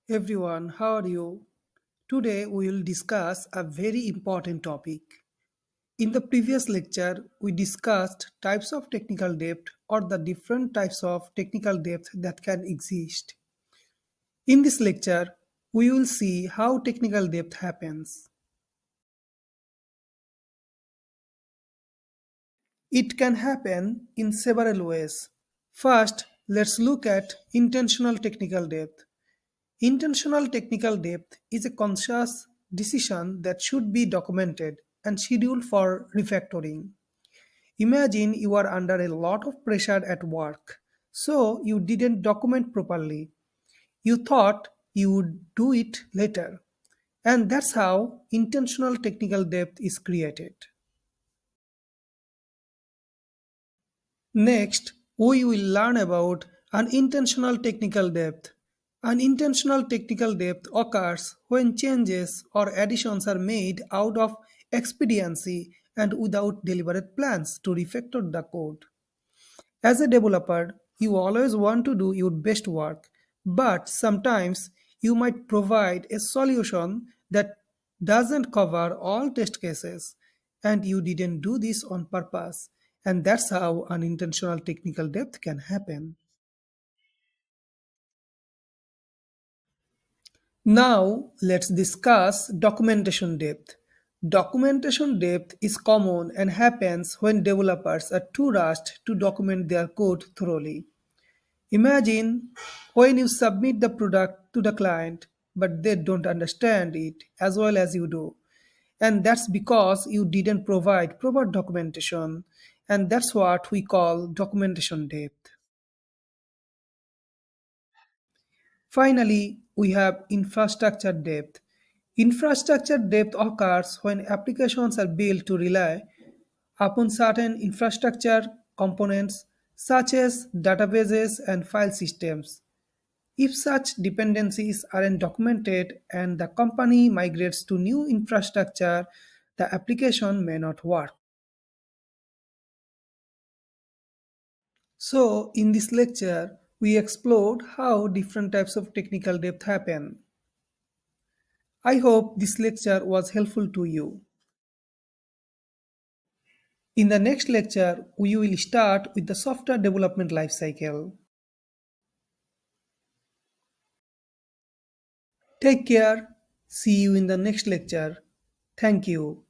Everyone, how are you? Today we will discuss a very important topic. In the previous lecture, we discussed types of technical debt or the different types of technical debt that can exist. In this lecture, we will see how technical debt happens. It can happen in several ways. First, let's look at intentional technical debt. Intentional technical debt is a conscious decision that should be documented and scheduled for refactoring. Imagine you are under a lot of pressure at work, so you didn't document properly. You thought you would do it later, and that's how intentional technical debt is created. Next, we will learn about unintentional technical debt. Unintentional technical debt occurs when changes or additions are made out of expediency and without deliberate plans to refactor the code. As a developer, you always want to do your best work, but sometimes you might provide a solution that doesn't cover all test cases, and you didn't do this on purpose, and that's how unintentional technical debt can happen. Now, let's discuss documentation depth. Documentation depth is common and happens when developers are too rushed to document their code thoroughly. Imagine when you submit the product to the client, but they don't understand it as well as you do. And that's because you didn't provide proper documentation. And that's what we call documentation depth. Finally, we have infrastructure depth. Infrastructure depth occurs when applications are built to rely upon certain infrastructure components such as databases and file systems. If such dependencies aren't documented and the company migrates to new infrastructure, the application may not work. So, in this lecture, we explored how different types of technical debt happen. I hope this lecture was helpful to you. In the next lecture, we will start with the software development lifecycle. Take care. See you in the next lecture. Thank you.